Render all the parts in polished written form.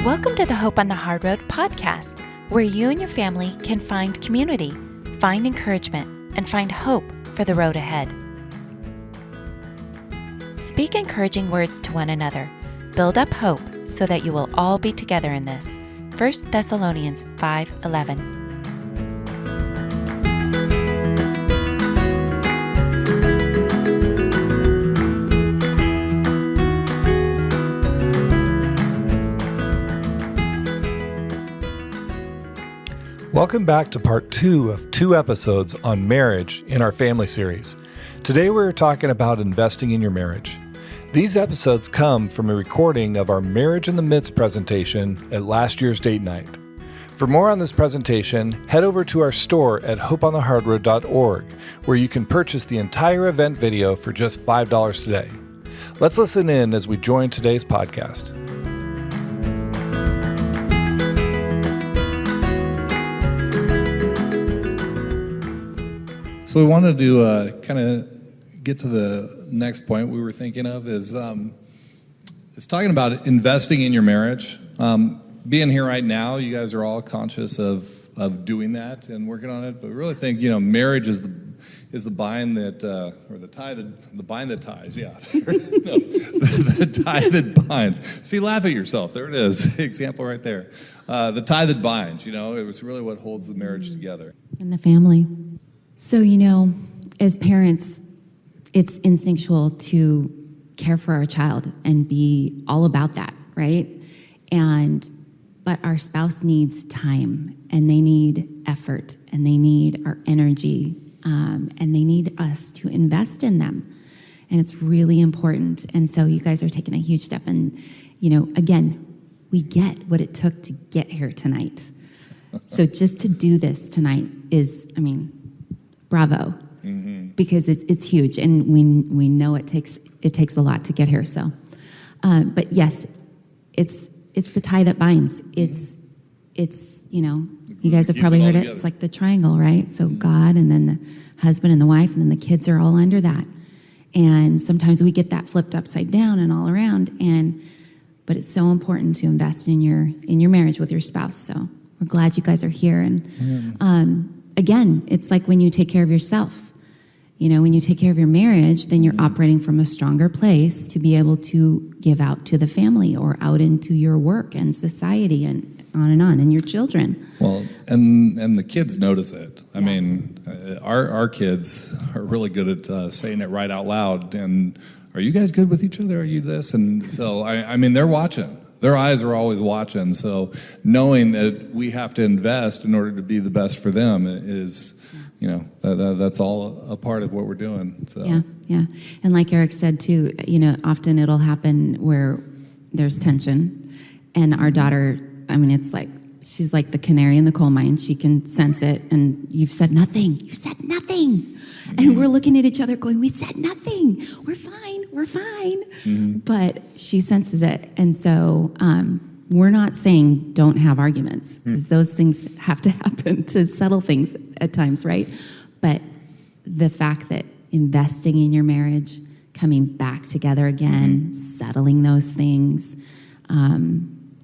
Welcome to the Hope on the Hard Road podcast, where you and your family can find community, find encouragement, and find hope for the road ahead. Speak encouraging words to one another. Build up hope so that you will all be together in this. 1 Thessalonians 5:11. Welcome back to part 2 of 2 episodes on marriage in our family series. Today we're talking about investing in your marriage. These episodes come from a recording of our Marriage in the Midst presentation at last year's date night. For more on this presentation, head over to our store at hopeonthehardroad.org, where you can purchase the entire event video for just $5 today. Let's listen in as we join today's podcast. So we wanted to kind of get to the next point we were thinking of is talking about investing in your marriage. Being here right now, you guys are all conscious of doing that and working on it. But we really think marriage is the bind that or the tie that the bind that ties. Yeah, there it is. No, the tie that binds. See, laugh at yourself. There it is. Example right there. The tie that binds. It was really what holds the marriage together. And the family. So, as parents, it's instinctual to care for our child and be all about that, right? But our spouse needs time, and they need effort, and they need our energy, and they need us to invest in them. And it's really important. And so you guys are taking a huge step. And, again, we get what it took to get here tonight. So just to do this tonight is, bravo, because it's huge, and we know it takes a lot to get here. So, but yes, it's the tie that binds. It's you guys have probably heard it. It's like the triangle, right? So God, and then the husband and the wife, and then the kids are all under that. And sometimes we get that flipped upside down and all around. But it's so important to invest in your marriage with your spouse. So we're glad you guys are here. And again, it's like when you take care of yourself. When you take care of your marriage, then you're operating from a stronger place to be able to give out to the family or out into your work and society and on, and your children. Well, and the kids notice it. I mean, our kids are really good at saying it right out loud. And are you guys good with each other? Are you this? And so, they're watching. Their eyes are always watching. So knowing that we have to invest in order to be the best for them is, that's all a part of what we're doing. So yeah. And like Eric said too, often it'll happen where there's tension, and our daughter, it's like she's like the canary in the coal mine. She can sense it, and you've said nothing. You said nothing. And we're looking at each other going, we said nothing. We're fine. But she senses it. And so we're not saying don't have arguments, because those things have to happen to settle things at times, right? But the fact that investing in your marriage, coming back together again, settling those things,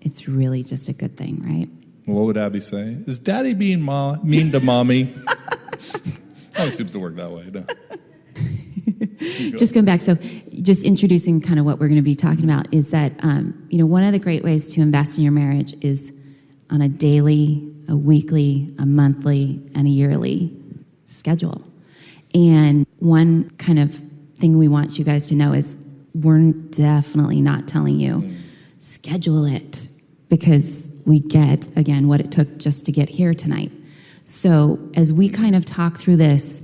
it's really just a good thing, right? What would Abbey say? Is Daddy being mean to Mommy? Always seems to work that way. No. Just going back, so just introducing kind of what we're going to be talking about is that, one of the great ways to invest in your marriage is on a daily, a weekly, a monthly, and a yearly schedule. And one kind of thing we want you guys to know is we're definitely not telling you, schedule it, because we get, again, what it took just to get here tonight. So as we kind of talk through this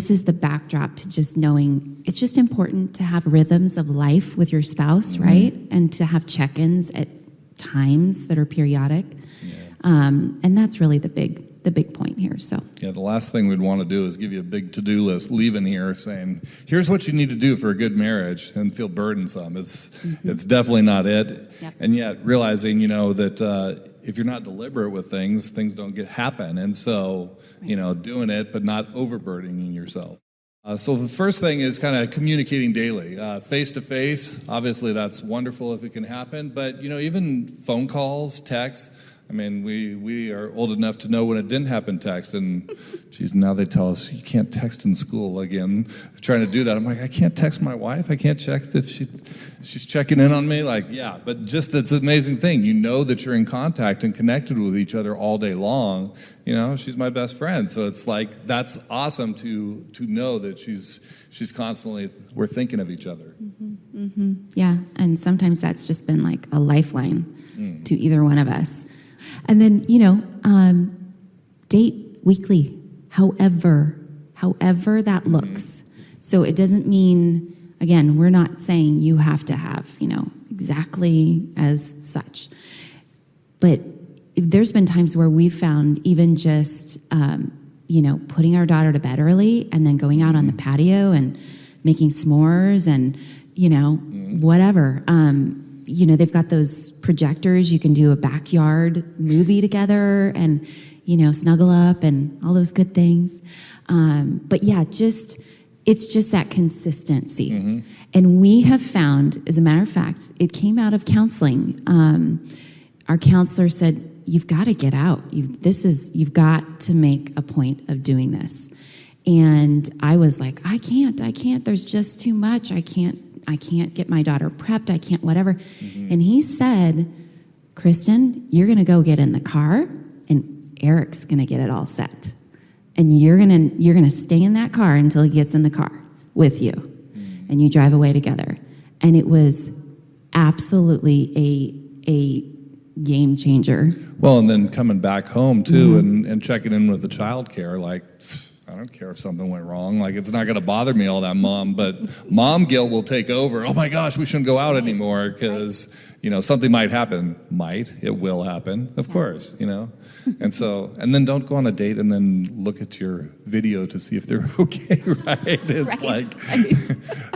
is the backdrop to just knowing it's just important to have rhythms of life with your spouse, right? And to have check-ins at times that are periodic. And that's really the big point here. So the last thing we'd want to do is give you a big to-do list, leaving here saying, here's what you need to do for a good marriage, and feel burdensome. It's definitely not it. Yep. And yet realizing, that if you're not deliberate with things don't happen. And so, doing it, but not overburdening yourself. So the first thing is kind of communicating daily, face to face. Obviously, that's wonderful if it can happen. But even phone calls, texts. I mean, we are old enough to know when it didn't happen. Text, and geez, now they tell us you can't text in school again. They're trying to do that. I'm like, I can't text my wife. I can't check if she's checking in on me. Like, yeah, but just that's an amazing thing. You know that you're in contact and connected with each other all day long. She's my best friend, so it's like that's awesome to know that she's constantly we're thinking of each other. Mm-hmm, mm-hmm. Yeah, and sometimes that's just been like a lifeline to either one of us. And then date weekly, however that looks. So it doesn't mean, again, we're not saying you have to have exactly as such, but there's been times where we've found even just putting our daughter to bed early and then going out on the patio and making s'mores and whatever. They've got those projectors. You can do a backyard movie together and, snuggle up and all those good things. But yeah, it's just that consistency. Mm-hmm. And we have found, as a matter of fact, it came out of counseling. Our counselor said, you've got to get out. You've got to make a point of doing this. And I was like, I can't. There's just too much. I can't get my daughter prepped. I can't whatever. Mm-hmm. And he said, Christen, you're going to go get in the car and Eric's going to get it all set. And you're going to stay in that car until he gets in the car with you. Mm-hmm. And you drive away together. And it was absolutely a game changer. Well, and then coming back home too and checking in with the child care, like, I don't care if something went wrong. Like, it's not going to bother me all that, Mom. But mom guilt will take over. Oh, my gosh, we shouldn't go out anymore because, something might happen. It will happen, of course, And then don't go on a date and then look at your video to see if they're okay, right? It's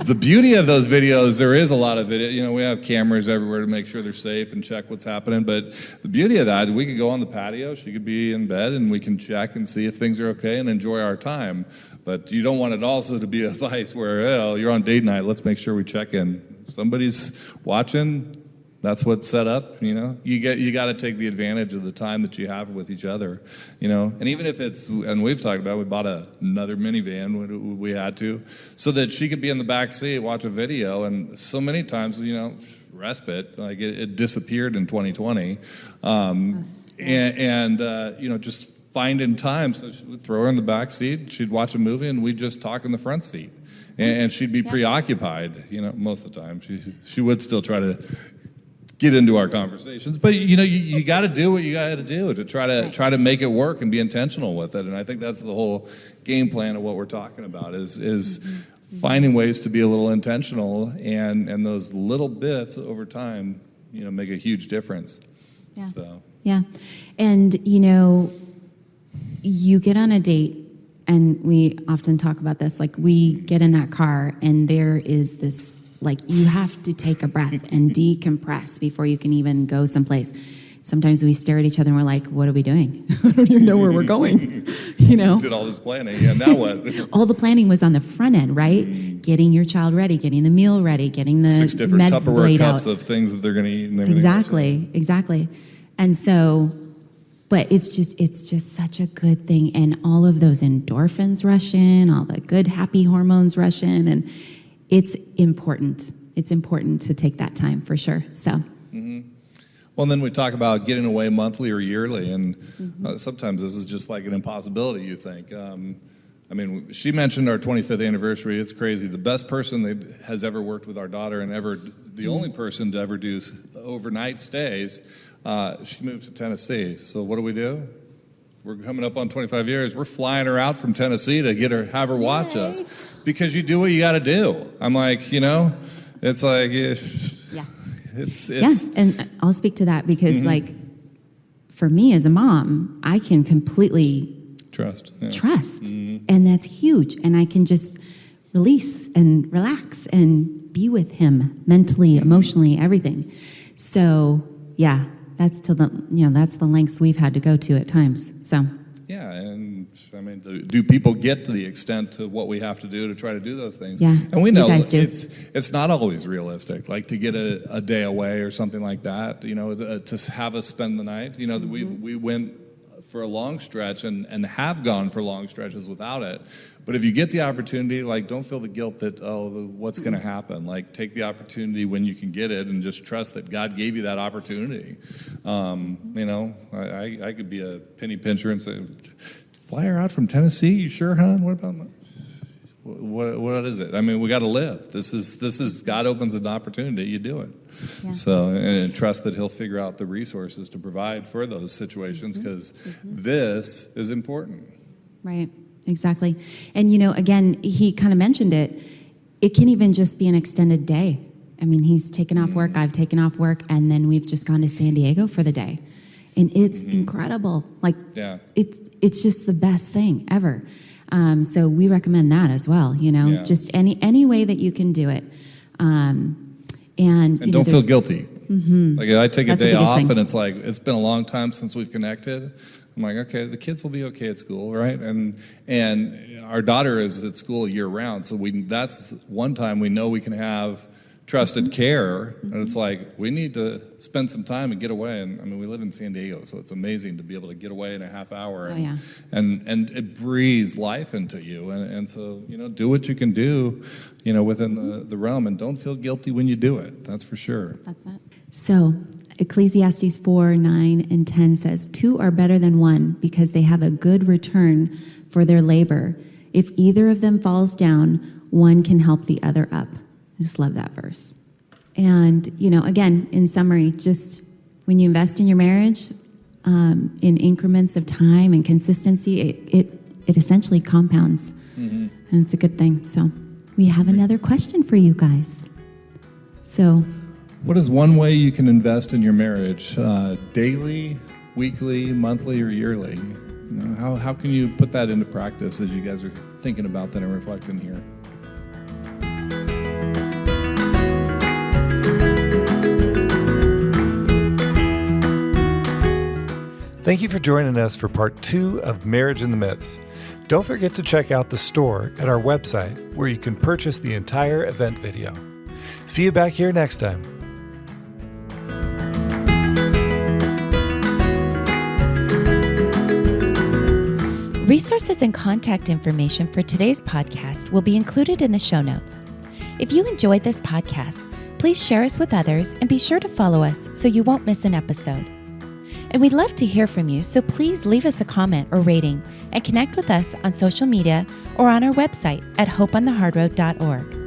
the beauty of those videos, there is a lot of video. We have cameras everywhere to make sure they're safe and check what's happening. But the beauty of that, we could go on the patio, she could be in bed, and we can check and see if things are okay and enjoy our time. But you don't want it also to be a vice where, you're on date night, let's make sure we check in. If somebody's watching, that's what's set up, You got to take the advantage of the time that you have with each other, And even if and we've talked about, we bought another minivan when we had to, so that she could be in the back seat, watch a video, and so many times, respite, like it disappeared in 2020, just finding time. So we'd throw her in the back seat, she'd watch a movie, and we'd just talk in the front seat, and she'd be preoccupied, most of the time. She would still try to get into our conversations, but you got to do what you got to do to try to make it work and be intentional with it. And I think that's the whole game plan of what we're talking about is finding ways to be a little intentional, and those little bits over time, make a huge difference. Yeah. So. Yeah, and you get on a date, and we often talk about this. Like, we get in that car, and there is this. Like, you have to take a breath and decompress before you can even go someplace. Sometimes we stare at each other and we're like, what are we doing? I don't even know where we're going. Did all this planning, and now what? All the planning was on the front end, right? Getting your child ready, getting the meal ready, getting the 6 different meds Tupperware laid cups out. of things that they're going to eat and everything. Exactly. And so, but it's just such a good thing. And all of those endorphins rush in, all the good, happy hormones rush in, and it's important. It's important to take that time for sure. So. Mm-hmm. Well, and then we talk about getting away monthly or yearly, and sometimes this is just like an impossibility, you think. She mentioned our 25th anniversary. It's crazy. The best person that has ever worked with our daughter and the only person to ever do overnight stays, she moved to Tennessee. So what do? We're coming up on 25 years. We're flying her out from Tennessee to have her watch us, because you do what you got to do. I'm like, it's like, it's and I'll speak to that because, like, for me as a mom, I can completely trust, and that's huge. And I can just release and relax and be with him mentally, emotionally, everything. So, yeah. That's the lengths we've had to go to at times. So yeah, and marriage? I mean, do people get to the extent to what we have to do to try to do those things? Yeah, and we know you guys do. it's not always realistic. Like to get a day away or something like that. To have us spend the night. We went for a long stretch and have gone for long stretches without it. But if you get the opportunity, like, don't feel the guilt that, what's going to happen? Like, take the opportunity when you can get it and just trust that God gave you that opportunity. I could be a penny pincher and say, fly her out from Tennessee? You sure, hon? What about what is it? I mean, we got to live. This is God opens an opportunity, you do it. Yeah. So, and trust that He'll figure out the resources to provide for those situations, because this is important. Right. Exactly. And, again, he kind of mentioned it. It can even just be an extended day. I mean, he's taken off work, I've taken off work, and then we've just gone to San Diego for the day. And it's incredible. Like, it's just the best thing ever. So we recommend that as well, just any way that you can do it. And don't feel guilty. Like, I take a day off thing. And it's like, it's been a long time since we've connected. I'm like, okay, the kids will be okay at school, right? And our daughter is at school year round, so that's one time we know we can have trusted care, and it's like, we need to spend some time and get away. And I mean, we live in San Diego, so it's amazing to be able to get away in a half hour, and it breathes life into you. And so, do what you can do, within the realm, and don't feel guilty when you do it. That's for sure. That's it. So Ecclesiastes 4:9-10 says, 2 are better than 1 because they have a good return for their labor. If either of them falls down, one can help the other up. I just love that verse. And, again, in summary, just when you invest in your marriage, in increments of time and consistency, it essentially compounds. And it's a good thing. So we have another question for you guys. So, what is one way you can invest in your marriage? Daily, weekly, monthly, or yearly? How can you put that into practice as you guys are thinking about that and reflecting here? Thank you for joining us for part 2 of Marriage in the Midst. Don't forget to check out the store at our website where you can purchase the entire event video. See you back here next time. Resources and contact information for today's podcast will be included in the show notes. If you enjoyed this podcast, please share us with others and be sure to follow us so you won't miss an episode. And we'd love to hear from you, so please leave us a comment or rating and connect with us on social media or on our website at hopeonthehardroad.org.